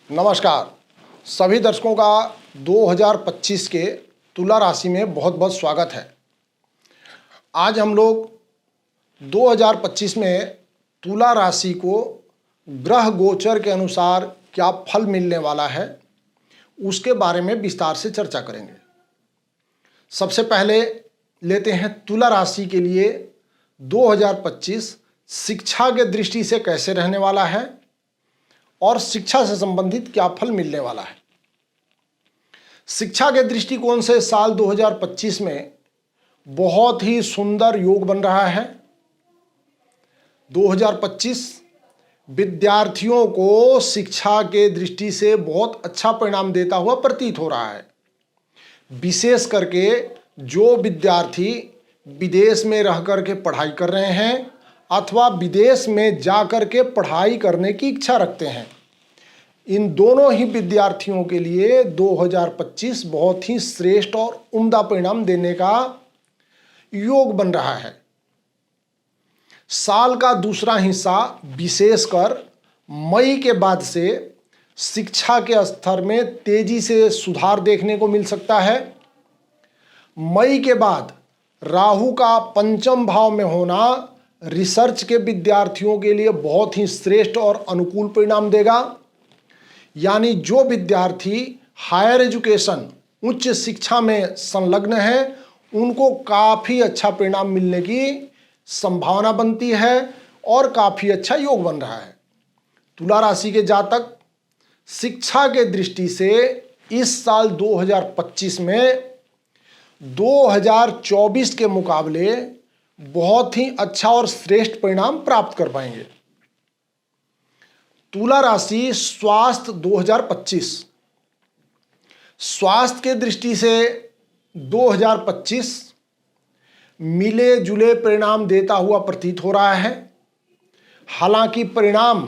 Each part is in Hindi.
नमस्कार। सभी दर्शकों का 2025 के तुला राशि में बहुत बहुत स्वागत है। आज हम लोग 2025 में तुला राशि को ग्रह गोचर के अनुसार क्या फल मिलने वाला है उसके बारे में विस्तार से चर्चा करेंगे। सबसे पहले लेते हैं तुला राशि के लिए 2025 शिक्षा के दृष्टि से कैसे रहने वाला है और शिक्षा से संबंधित क्या फल मिलने वाला है। शिक्षा के दृष्टिकोण से साल 2025 में बहुत ही सुंदर योग बन रहा है। 2025 विद्यार्थियों को शिक्षा के दृष्टि से बहुत अच्छा परिणाम देता हुआ प्रतीत हो रहा है। विशेष करके जो विद्यार्थी विदेश में रह कर के पढ़ाई कर रहे हैं अथवा विदेश में जाकर के पढ़ाई करने की इच्छा रखते हैं, इन दोनों ही विद्यार्थियों के लिए 2025 बहुत ही श्रेष्ठ और उम्दा परिणाम देने का योग बन रहा है। साल का दूसरा हिस्सा विशेषकर मई के बाद से शिक्षा के स्तर में तेजी से सुधार देखने को मिल सकता है। मई के बाद राहु का पंचम भाव में होना रिसर्च के विद्यार्थियों के लिए बहुत ही श्रेष्ठ और अनुकूल परिणाम देगा। यानी जो विद्यार्थी हायर एजुकेशन उच्च शिक्षा में संलग्न है उनको काफ़ी अच्छा परिणाम मिलने की संभावना बनती है और काफ़ी अच्छा योग बन रहा है। तुला राशि के जातक शिक्षा के दृष्टि से इस साल 2025 में 2024 के मुकाबले बहुत ही अच्छा और श्रेष्ठ परिणाम प्राप्त कर पाएंगे। तुला राशि स्वास्थ्य 2025 स्वास्थ्य के दृष्टि से 2025 मिले जुले परिणाम देता हुआ प्रतीत हो रहा है। हालांकि परिणाम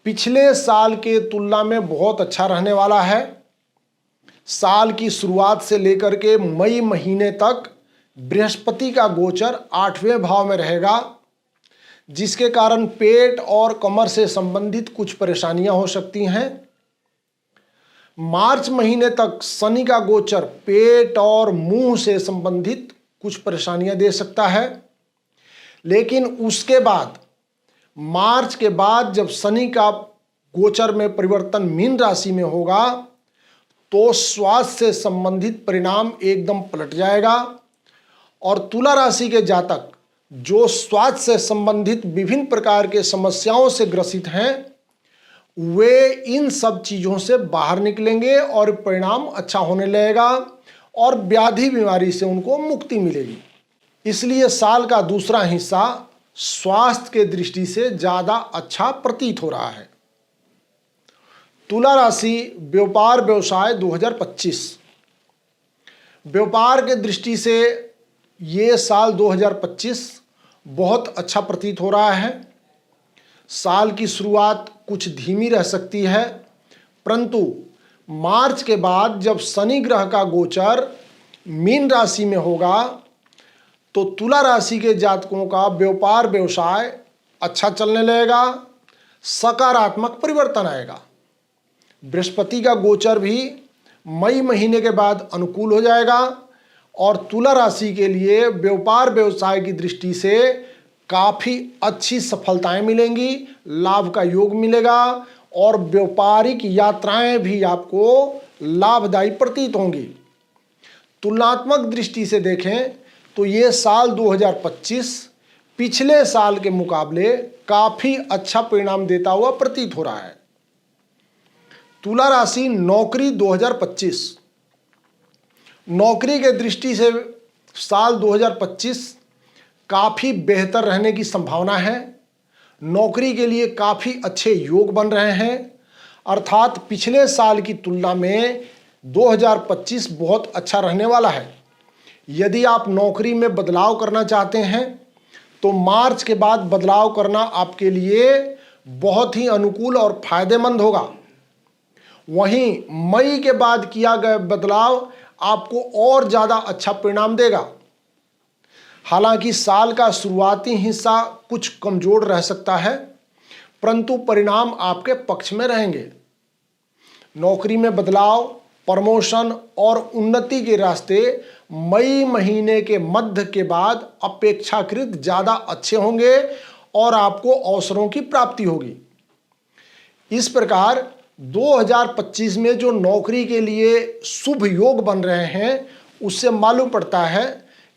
पिछले साल के तुलना में बहुत अच्छा रहने वाला है। साल की शुरुआत से लेकर के मई महीने तक बृहस्पति का गोचर 8वें भाव में रहेगा, जिसके कारण पेट और कमर से संबंधित कुछ परेशानियां हो सकती हैं। मार्च महीने तक शनि का गोचर पेट और मुंह से संबंधित कुछ परेशानियां दे सकता है, लेकिन उसके बाद मार्च के बाद जब शनि का गोचर में परिवर्तन मीन राशि में होगा तो स्वास्थ्य से संबंधित परिणाम एकदम पलट जाएगा और तुला राशि के जातक जो स्वास्थ्य से संबंधित विभिन्न प्रकार के समस्याओं से ग्रसित हैं वे इन सब चीज़ों से बाहर निकलेंगे और परिणाम अच्छा होने लगेगा और व्याधि बीमारी से उनको मुक्ति मिलेगी। इसलिए साल का दूसरा हिस्सा स्वास्थ्य के दृष्टि से ज़्यादा अच्छा प्रतीत हो रहा है। तुला राशि व्यापार व्यवसाय 2025 व्यापार के दृष्टि से ये साल 2025 बहुत अच्छा प्रतीत हो रहा है। साल की शुरुआत कुछ धीमी रह सकती है, परंतु मार्च के बाद जब शनि ग्रह का गोचर मीन राशि में होगा तो तुला राशि के जातकों का व्यापार व्यवसाय अच्छा चलने लगेगा, सकारात्मक परिवर्तन आएगा। बृहस्पति का गोचर भी मई महीने के बाद अनुकूल हो जाएगा और तुला राशि के लिए व्यापार व्यवसाय की दृष्टि से काफ़ी अच्छी सफलताएं मिलेंगी, लाभ का योग मिलेगा और व्यापारिक यात्राएं भी आपको लाभदायी प्रतीत होंगी। तुलनात्मक दृष्टि से देखें तो ये साल 2025 पिछले साल के मुकाबले काफ़ी अच्छा परिणाम देता हुआ प्रतीत हो रहा है। तुला राशि नौकरी 2025 नौकरी के दृष्टि से साल 2025 काफ़ी बेहतर रहने की संभावना है। नौकरी के लिए काफ़ी अच्छे योग बन रहे हैं, अर्थात पिछले साल की तुलना में 2025 बहुत अच्छा रहने वाला है। यदि आप नौकरी में बदलाव करना चाहते हैं तो मार्च के बाद बदलाव करना आपके लिए बहुत ही अनुकूल और फायदेमंद होगा। वहीं मई के बाद किया गया बदलाव आपको और ज़्यादा अच्छा परिणाम देगा। हालांकि साल का शुरुआती हिस्सा कुछ कमजोर रह सकता है, परंतु परिणाम आपके पक्ष में रहेंगे। नौकरी में बदलाव, प्रमोशन और उन्नति के रास्ते मई महीने के मध्य के बाद अपेक्षाकृत ज़्यादा अच्छे होंगे और आपको अवसरों की प्राप्ति होगी। इस प्रकार 2025 में जो नौकरी के लिए शुभ योग बन रहे हैं उससे मालूम पड़ता है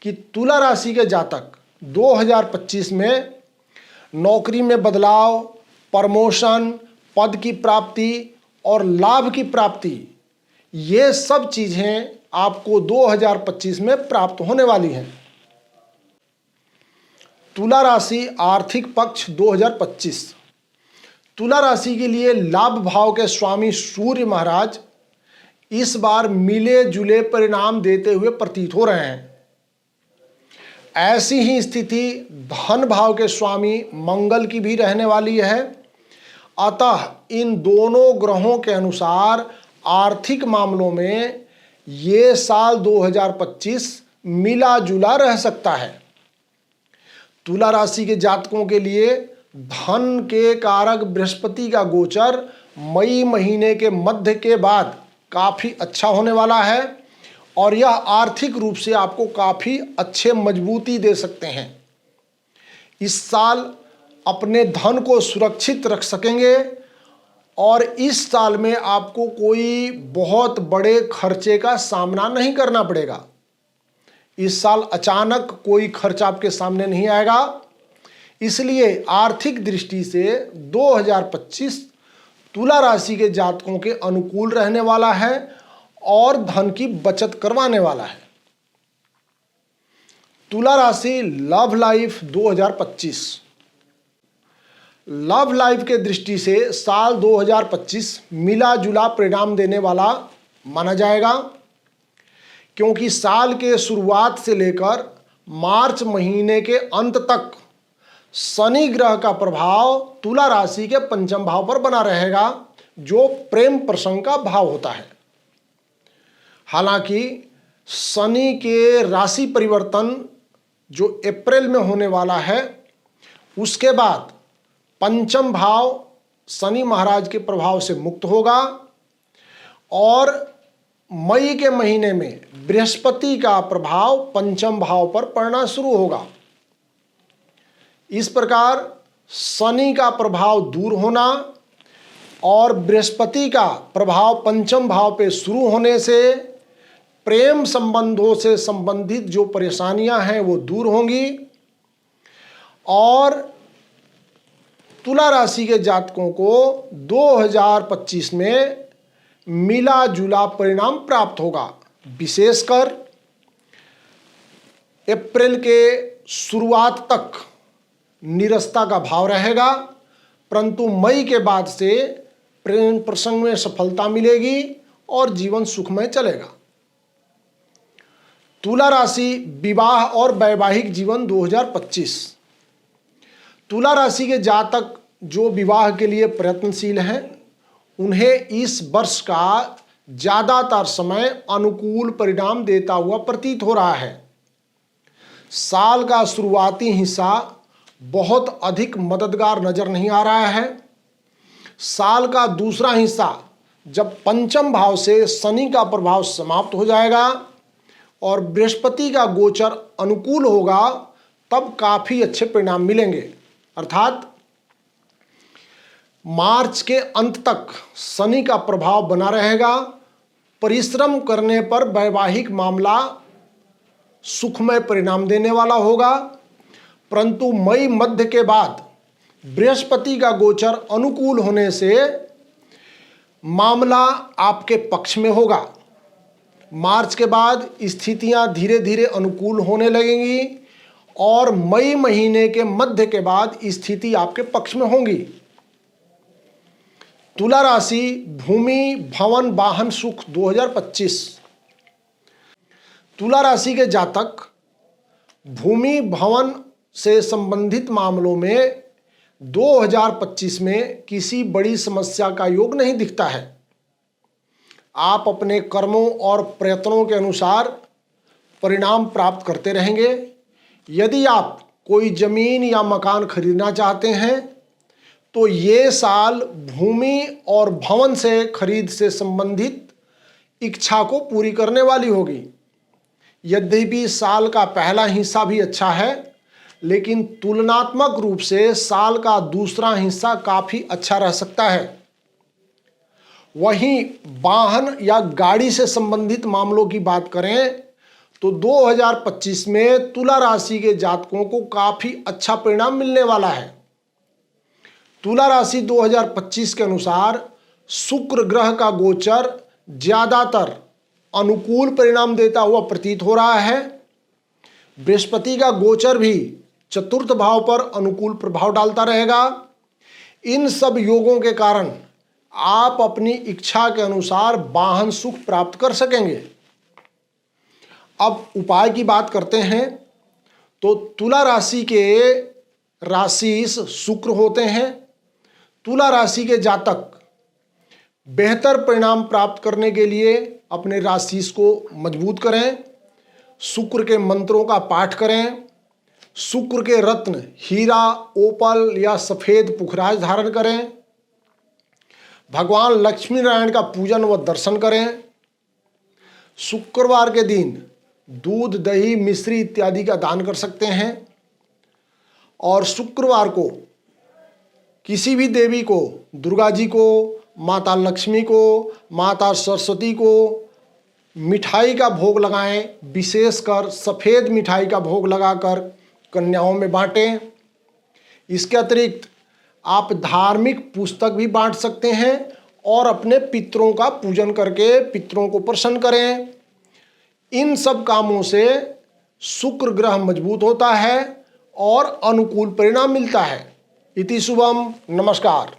कि तुला राशि के जातक 2025 में नौकरी में बदलाव, प्रमोशन, पद की प्राप्ति और लाभ की प्राप्ति, ये सब चीज़ें आपको 2025 में प्राप्त होने वाली हैं। तुला राशि आर्थिक पक्ष 2025। तुला राशि के लिए लाभ भाव के स्वामी सूर्य महाराज इस बार मिले जुले परिणाम देते हुए प्रतीत हो रहे हैं। ऐसी ही स्थिति धन भाव के स्वामी मंगल की भी रहने वाली है। अतः इन दोनों ग्रहों के अनुसार आर्थिक मामलों में ये साल 2025 मिला जुला रह सकता है। तुला राशि के जातकों के लिए धन के कारक बृहस्पति का गोचर मई महीने के मध्य के बाद काफ़ी अच्छा होने वाला है और यह आर्थिक रूप से आपको काफ़ी अच्छे मजबूती दे सकते हैं। इस साल अपने धन को सुरक्षित रख सकेंगे और इस साल में आपको कोई बहुत बड़े खर्चे का सामना नहीं करना पड़ेगा। इस साल अचानक कोई खर्च आपके सामने नहीं आएगा। इसलिए आर्थिक दृष्टि से 2025 तुला राशि के जातकों के अनुकूल रहने वाला है और धन की बचत करवाने वाला है। तुला राशि लव लाइफ 2025। लव लाइफ के दृष्टि से साल 2025 मिला जुला परिणाम देने वाला माना जाएगा, क्योंकि साल के शुरुआत से लेकर मार्च महीने के अंत तक शनि ग्रह का प्रभाव तुला राशि के पंचम भाव पर बना रहेगा, जो प्रेम प्रसंग का भाव होता है। हालांकि शनि के राशि परिवर्तन जो अप्रैल में होने वाला है, उसके बाद पंचम भाव शनि महाराज के प्रभाव से मुक्त होगा और मई के महीने में बृहस्पति का प्रभाव पंचम भाव पर पड़ना शुरू होगा। इस प्रकार शनि का प्रभाव दूर होना और बृहस्पति का प्रभाव पंचम भाव पे शुरू होने से प्रेम संबंधों से संबंधित जो परेशानियां हैं वो दूर होंगी और तुला राशि के जातकों को 2025 में मिला जुला परिणाम प्राप्त होगा। विशेषकर अप्रैल के शुरुआत तक निरस्ता का भाव रहेगा, परंतु मई के बाद से प्रेम प्रसंग में सफलता मिलेगी और जीवन सुखमय चलेगा। तुला राशि विवाह और वैवाहिक जीवन 2025। तुला राशि के जातक जो विवाह के लिए प्रयत्नशील हैं, उन्हें इस वर्ष का ज़्यादातर समय अनुकूल परिणाम देता हुआ प्रतीत हो रहा है। साल का शुरुआती हिस्सा बहुत अधिक मददगार नजर नहीं आ रहा है। साल का दूसरा हिस्सा जब पंचम भाव से शनि का प्रभाव समाप्त हो जाएगा और बृहस्पति का गोचर अनुकूल होगा, तब काफ़ी अच्छे परिणाम मिलेंगे। अर्थात मार्च के अंत तक शनि का प्रभाव बना रहेगा। परिश्रम करने पर वैवाहिक मामला सुखमय परिणाम देने वाला होगा, परंतु मई मध्य के बाद बृहस्पति का गोचर अनुकूल होने से मामला आपके पक्ष में होगा। मार्च के बाद स्थितियां धीरे धीरे अनुकूल होने लगेंगी और मई महीने के मध्य के बाद स्थिति आपके पक्ष में होंगी। तुला राशि भूमि भवन वाहन सुख 2025। तुला राशि के जातक भूमि भवन से संबंधित मामलों में 2025 में किसी बड़ी समस्या का योग नहीं दिखता है। आप अपने कर्मों और प्रयत्नों के अनुसार परिणाम प्राप्त करते रहेंगे। यदि आप कोई जमीन या मकान खरीदना चाहते हैं तो ये साल भूमि और भवन से खरीद से संबंधित इच्छा को पूरी करने वाली होगी। यद्यपि साल का पहला हिस्सा भी अच्छा है, लेकिन तुलनात्मक रूप से साल का दूसरा हिस्सा काफी अच्छा रह सकता है। वहीं वाहन या गाड़ी से संबंधित मामलों की बात करें तो 2025 में तुला राशि के जातकों को काफी अच्छा परिणाम मिलने वाला है। तुला राशि 2025 के अनुसार शुक्र ग्रह का गोचर ज्यादातर अनुकूल परिणाम देता हुआ प्रतीत हो रहा है। बृहस्पति का गोचर भी चतुर्थ भाव पर अनुकूल प्रभाव डालता रहेगा। इन सब योगों के कारण आप अपनी इच्छा के अनुसार वाहन सुख प्राप्त कर सकेंगे। अब उपाय की बात करते हैं तो तुला राशि के राशिस शुक्र होते हैं। तुला राशि के जातक बेहतर परिणाम प्राप्त करने के लिए अपने राशिस को मजबूत करें, शुक्र के मंत्रों का पाठ करें, शुक्र के रत्न हीरा, ओपल या सफेद पुखराज धारण करें, भगवान लक्ष्मी नारायण का पूजन व दर्शन करें। शुक्रवार के दिन दूध, दही, मिश्री इत्यादि का दान कर सकते हैं। और शुक्रवार को किसी भी देवी को, दुर्गा जी को, माता लक्ष्मी को, माता सरस्वती को मिठाई का भोग लगाएं। विशेषकर सफ़ेद मिठाई का भोग लगाकर कन्याओं में बांटें। इसके अतिरिक्त आप धार्मिक पुस्तक भी बांट सकते हैं और अपने पितरों का पूजन करके पितरों को प्रसन्न करें। इन सब कामों से शुक्र ग्रह मजबूत होता है और अनुकूल परिणाम मिलता है। इति शुभम। नमस्कार।